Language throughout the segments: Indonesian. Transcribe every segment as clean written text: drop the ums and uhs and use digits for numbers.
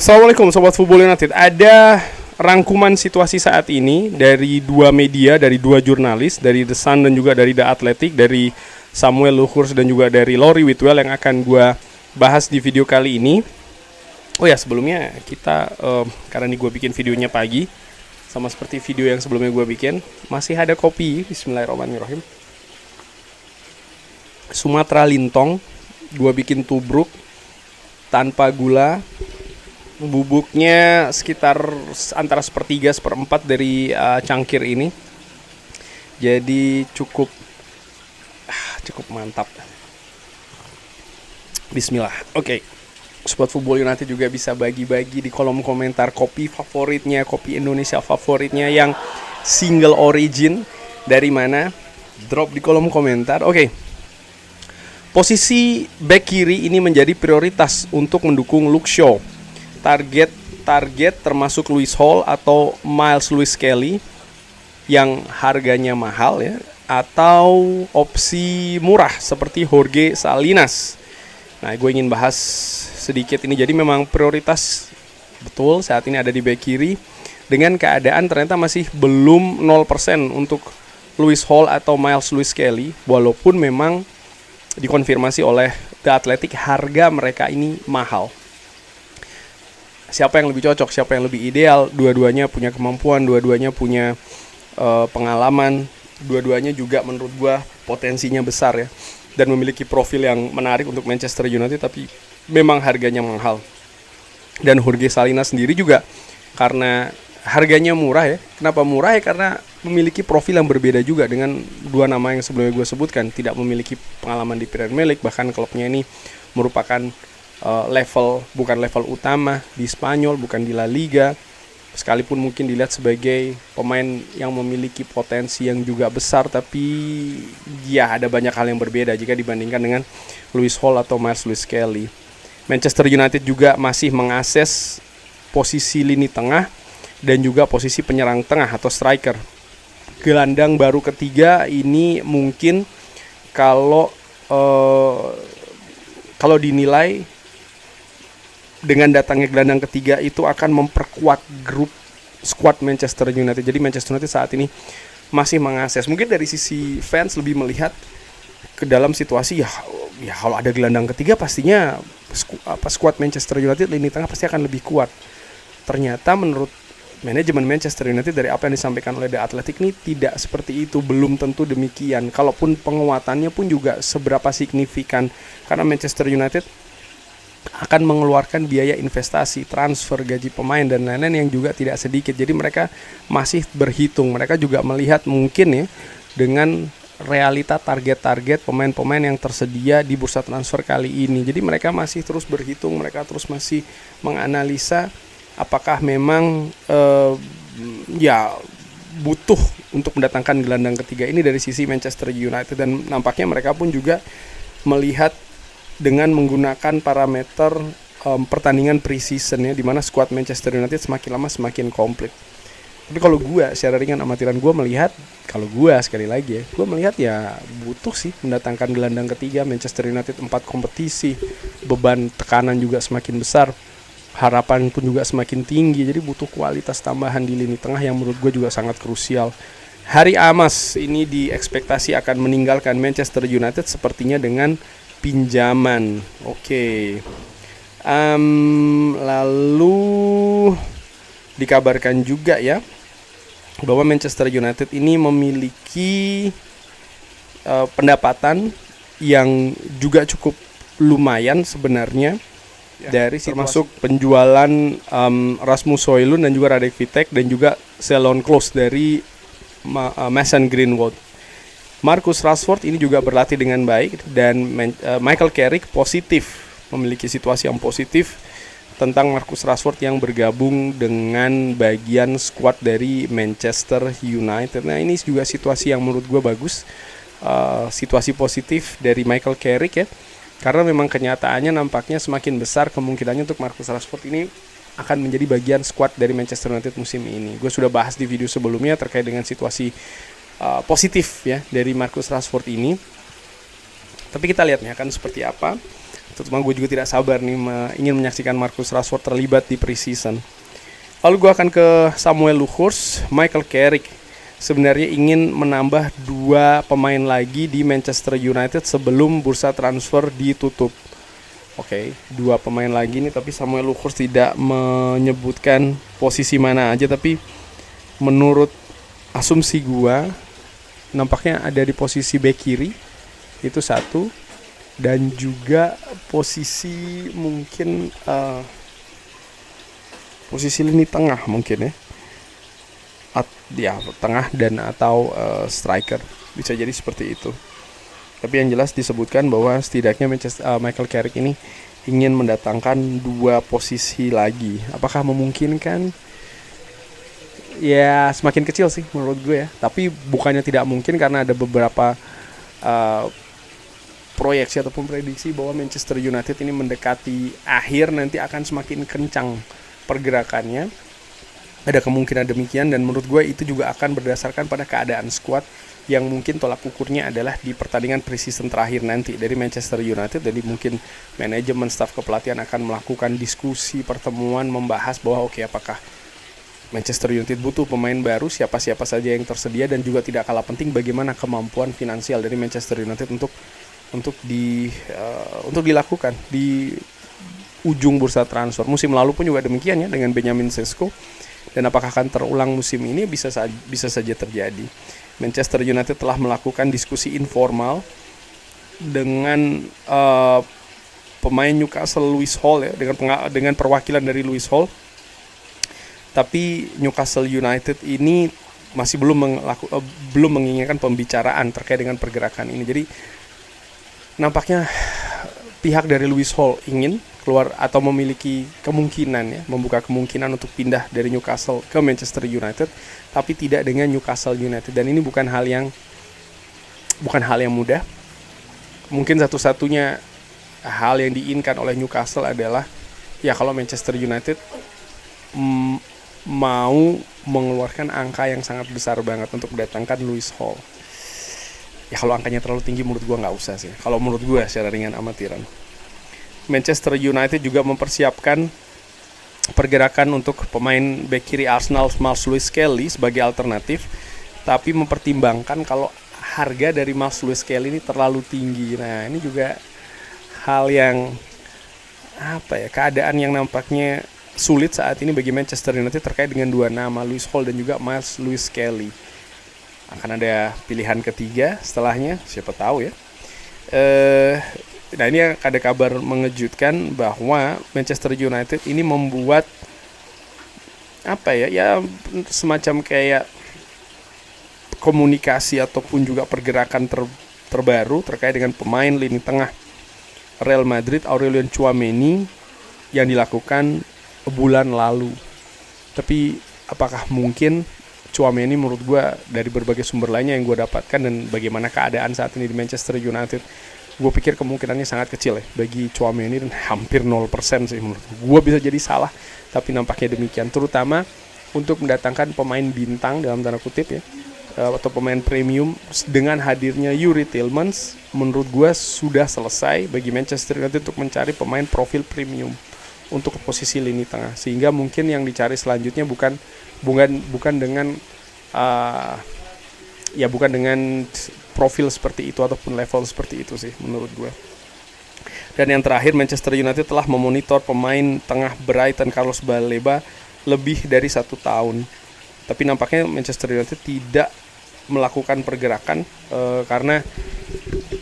Assalamualaikum Sobat Football United. Ada rangkuman situasi saat ini dari dua media, dari dua jurnalis, dari The Sun dan juga dari The Athletic, dari Samuel Luhurs dan juga dari Laurie Whitwell yang akan gue bahas di video kali ini. Oh ya, sebelumnya kita, karena ini gue bikin videonya pagi, sama seperti video yang sebelumnya gue bikin, masih ada kopi. Bismillahirrahmanirrahim. Sumatra Lintong, gue bikin tubruk tanpa gula. Bubuknya sekitar antara sepertiga, seperempat dari cangkir ini. Jadi cukup mantap. Bismillah. Oke. Sobat Football United juga bisa bagi-bagi di kolom komentar kopi favoritnya, kopi Indonesia favoritnya yang single origin dari mana? Drop di kolom komentar. Oke. Posisi back kiri ini menjadi prioritas untuk mendukung Luke Shaw. Target termasuk Lewis Hall atau Miles Lewis Kelly yang harganya mahal ya, atau opsi murah seperti Jorge Salinas. Nah, gue ingin bahas sedikit ini. Jadi memang prioritas betul saat ini ada di back kiri, dengan keadaan ternyata masih belum 0% untuk Lewis Hall atau Miles Lewis Kelly, walaupun memang dikonfirmasi oleh The Athletic harga mereka ini mahal. Siapa yang lebih cocok, siapa yang lebih ideal? Dua-duanya punya kemampuan, dua-duanya punya pengalaman, dua-duanya juga menurut gua potensinya besar ya, dan memiliki profil yang menarik untuk Manchester United, tapi memang harganya mahal. Dan Jorge Salinas sendiri juga karena harganya murah ya. Kenapa murah ya? Karena memiliki profil yang berbeda juga dengan dua nama yang sebelumnya gue sebutkan. Tidak memiliki pengalaman di Premier League, bahkan klubnya ini merupakan bukan level utama di Spanyol, bukan di La Liga, sekalipun mungkin dilihat sebagai pemain yang memiliki potensi yang juga besar, tapi ya ada banyak hal yang berbeda jika dibandingkan dengan Lewis Hall atau Miles Lewis Kelly. Manchester United juga masih mengakses posisi lini tengah dan juga posisi penyerang tengah atau striker. Gelandang baru ketiga ini mungkin kalau dinilai dengan datangnya gelandang ketiga itu akan memperkuat grup squad Manchester United. Jadi Manchester United saat ini masih mengakses. Mungkin dari sisi fans lebih melihat ke dalam situasi ya kalau ada gelandang ketiga pastinya squad Manchester United lini tengah pasti akan lebih kuat. Ternyata menurut manajemen Manchester United dari apa yang disampaikan oleh The Athletic ini tidak seperti itu, belum tentu demikian. Kalaupun penguatannya pun juga seberapa signifikan, karena Manchester United akan mengeluarkan biaya investasi, transfer, gaji pemain dan lain-lain yang juga tidak sedikit. Jadi mereka masih berhitung, mereka juga melihat mungkin ya dengan realita target-target pemain-pemain yang tersedia di bursa transfer kali ini. Jadi mereka masih terus berhitung, mereka terus masih menganalisa apakah memang butuh untuk mendatangkan gelandang ketiga ini dari sisi Manchester United. Dan nampaknya mereka pun juga melihat dengan menggunakan parameter pertandingan pre-season ya, di mana skuad Manchester United semakin lama semakin komplit. Tapi kalau gue secara ringan amatiran gue melihat, sekali lagi ya, gue melihat ya butuh sih mendatangkan gelandang ketiga. Manchester United 4 kompetisi, beban tekanan juga semakin besar, harapan pun juga semakin tinggi. Jadi butuh kualitas tambahan di lini tengah yang menurut gue juga sangat krusial. Harry Amos ini diekspektasi akan meninggalkan Manchester United sepertinya dengan pinjaman. Oke. Lalu dikabarkan juga ya bahwa Manchester United ini memiliki pendapatan yang juga cukup lumayan sebenarnya ya, dari termasuk penjualan Rasmus Højlund dan juga Radek Vitek dan juga Ceylon Klose dari Mason Greenwood. Marcus Rashford ini juga berlatih dengan baik, dan Michael Carrick memiliki situasi yang positif tentang Marcus Rashford yang bergabung dengan bagian skuad dari Manchester United. Nah, ini juga situasi yang menurut gue bagus, situasi positif dari Michael Carrick ya, karena memang kenyataannya nampaknya semakin besar kemungkinannya untuk Marcus Rashford ini akan menjadi bagian skuad dari Manchester United musim ini. Gue sudah bahas di video sebelumnya terkait dengan situasi positif ya dari Marcus Rashford ini. Tapi kita lihat nih akan seperti apa. Terutama gue juga tidak sabar nih ingin menyaksikan Marcus Rashford terlibat di preseason. Lalu gue akan ke Samuel Luhrs, Michael Carrick. Sebenarnya ingin menambah 2 pemain lagi di Manchester United sebelum bursa transfer ditutup. Oke, 2 pemain lagi nih, tapi Samuel Luhrs tidak menyebutkan posisi mana aja, tapi menurut asumsi gue nampaknya ada di posisi bek kiri, itu satu, dan juga posisi mungkin posisi lini tengah mungkin ya tengah dan atau striker, bisa jadi seperti itu. Tapi yang jelas disebutkan bahwa setidaknya Michael Carrick ini ingin mendatangkan 2 posisi lagi. Apakah memungkinkan? Ya semakin kecil sih menurut gue ya. Tapi bukannya tidak mungkin, karena ada beberapa proyeksi ataupun prediksi bahwa Manchester United ini mendekati akhir nanti akan semakin kencang pergerakannya. Ada kemungkinan demikian, dan menurut gue itu juga akan berdasarkan pada keadaan skuad yang mungkin tolak ukurnya adalah di pertandingan preseason terakhir nanti dari Manchester United. Jadi mungkin manajemen, staf kepelatihan akan melakukan diskusi, pertemuan, membahas bahwa apakah Manchester United butuh pemain baru, siapa-siapa saja yang tersedia, dan juga tidak kalah penting bagaimana kemampuan finansial dari Manchester United untuk dilakukan di ujung bursa transfer. Musim lalu pun juga demikian ya dengan Benjamin Sesko. Dan apakah akan terulang musim ini? Bisa saja terjadi. Manchester United telah melakukan diskusi informal dengan pemain Newcastle Lewis Hall ya, dengan perwakilan dari Lewis Hall. Tapi Newcastle United ini masih belum menginginkan pembicaraan terkait dengan pergerakan ini. Jadi nampaknya pihak dari Lewis Hall ingin keluar atau memiliki kemungkinan ya, membuka kemungkinan untuk pindah dari Newcastle ke Manchester United, tapi tidak dengan Newcastle United. Dan ini bukan hal yang mudah. Mungkin satu-satunya hal yang diinginkan oleh Newcastle adalah ya kalau Manchester United mau mengeluarkan angka yang sangat besar banget untuk mendatangkan Lewis Hall. Ya kalau angkanya terlalu tinggi menurut gue nggak usah sih. Kalau menurut gue secara ringan amatiran. Manchester United juga mempersiapkan pergerakan untuk pemain bek kiri Arsenal Miles Lewis Kelly sebagai alternatif, tapi mempertimbangkan kalau harga dari Miles Lewis Kelly ini terlalu tinggi. Nah ini juga hal yang keadaan yang nampaknya sulit saat ini bagi Manchester United terkait dengan 2 nama, Lewis Hall dan juga Miles Lewis Kelly. Akan ada pilihan ketiga setelahnya, siapa tahu ya. Nah ini ada kabar mengejutkan bahwa Manchester United ini membuat semacam kayak komunikasi ataupun juga pergerakan terbaru terkait dengan pemain lini tengah Real Madrid Aurelien Tchouaméni yang dilakukan bulan lalu. Tapi apakah mungkin Tchouaméni, menurut gue dari berbagai sumber lainnya yang gue dapatkan dan bagaimana keadaan saat ini di Manchester United, gue pikir kemungkinannya sangat kecil ya bagi Tchouaméni, dan hampir 0% sih menurut gue. Bisa jadi salah, tapi nampaknya demikian. Terutama untuk mendatangkan pemain bintang dalam tanda kutip ya, atau pemain premium. Dengan hadirnya Yuri Tillmans, menurut gue sudah selesai bagi Manchester United untuk mencari pemain profil premium untuk posisi lini tengah. Sehingga mungkin yang dicari selanjutnya bukan dengan profil seperti itu ataupun level seperti itu sih menurut gue. Dan yang terakhir, Manchester United telah memonitor pemain tengah Brighton Carlos Baleba lebih dari 1 tahun. Tapi nampaknya Manchester United tidak melakukan pergerakan karena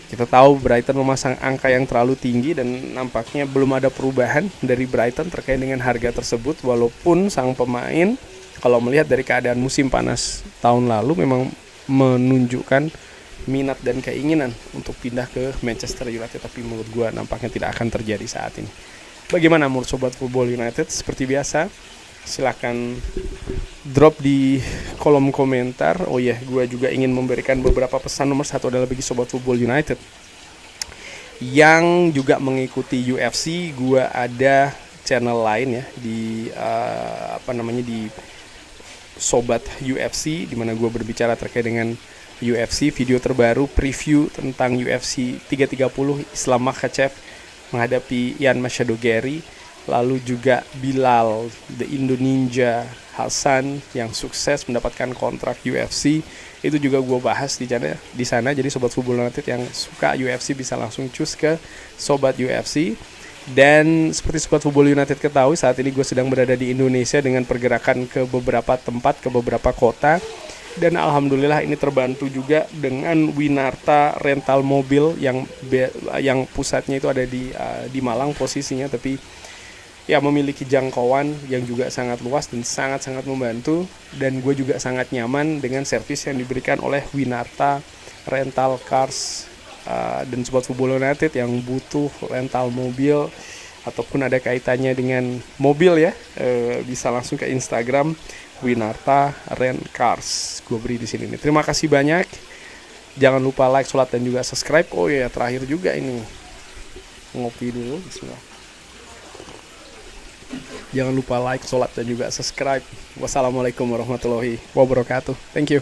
kita tahu Brighton memasang angka yang terlalu tinggi, dan nampaknya belum ada perubahan dari Brighton terkait dengan harga tersebut, walaupun sang pemain kalau melihat dari keadaan musim panas tahun lalu memang menunjukkan minat dan keinginan untuk pindah ke Manchester United, tapi menurut gue nampaknya tidak akan terjadi saat ini. Bagaimana menurut Sobat Football United? Seperti biasa, silakan drop di kolom komentar. Oh iya, gue juga ingin memberikan beberapa pesan. Nomor 1 adalah bagi Sobat Football United yang juga mengikuti UFC, gue ada channel lain ya di di Sobat UFC, di mana gue berbicara terkait dengan UFC, video terbaru preview tentang UFC 330 Islam Makhachev menghadapi Ian Machado-Gary, lalu juga Bilal The Indo Ninja Hasan yang sukses mendapatkan kontrak UFC. Itu juga gue bahas di sana. Jadi Sobat Football United yang suka UFC bisa langsung cus ke Sobat UFC. Dan seperti Sobat Football United ketahui, saat ini gue sedang berada di Indonesia dengan pergerakan ke beberapa tempat, ke beberapa kota. Dan alhamdulillah ini terbantu juga dengan Winarta Rental Mobil yang pusatnya itu ada di Malang posisinya, tapi ya memiliki jangkauan yang juga sangat luas dan sangat-sangat membantu. Dan gue juga sangat nyaman dengan servis yang diberikan oleh Winarta Rental Cars. Dan Sobat Football United yang butuh rental mobil ataupun ada kaitannya dengan mobil ya, bisa langsung ke Instagram Winarta Rent Cars. Gue beri di sini nih. Terima kasih banyak. Jangan lupa like, sholat dan juga subscribe. Oh ya, terakhir juga ini ngopi dulu. Bismillah. Jangan lupa like, sholat dan juga subscribe. Wassalamualaikum warahmatullahi wabarakatuh. Thank you.